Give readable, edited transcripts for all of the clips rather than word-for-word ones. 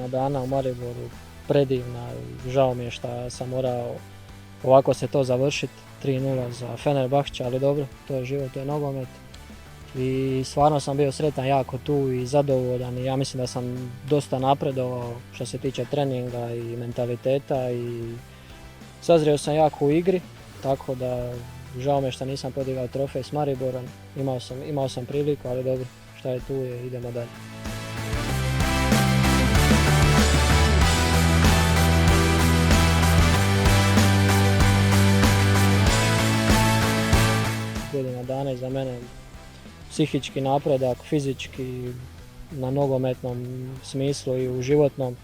godina dana u Mariboru predivna. Žao mi je što sam morao ovako se to završiti. 3:0 za Fenerbahče, ali dobro, to je život, to je nogomet. I stvarno sam bio sretan jako tu i zadovoljan i ja mislim da sam dosta napredovao što se tiče treninga i mentaliteta i sazrio sam jako u igri, tako da žao me što nisam podigao trofej s Mariborom. Imao sam priliku, ali dobro, šta je tu je, idemo dalje. Godina dana je za mene psihički napredak, fizički, na nogometnom smislu i u životnom.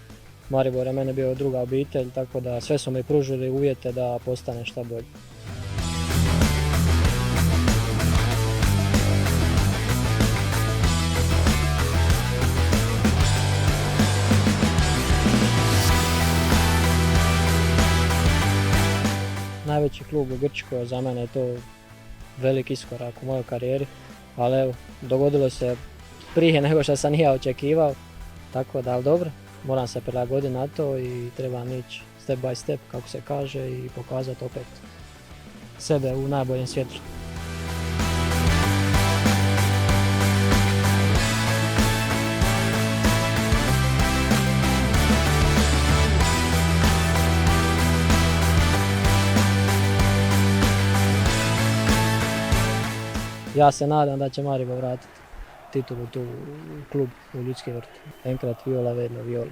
Maribor je mene bio druga obitelj, tako da sve su mi pružili uvjete da postane šta bolje. Najveći klub u Grčkoj, za mene je to velik iskorak u mojoj karijeri, ali evo, dogodilo se prije nego što sam ja očekivao, tako da, ali dobro, moram se prilagoditi na to i trebam ići step by step, kako se kaže, i pokazati opet sebe u najboljem svjetlu. Ja se nadam da će Maribor vratiti titulu tu u klub, u Ljudski vrt. Enkrat viola, vedno viola.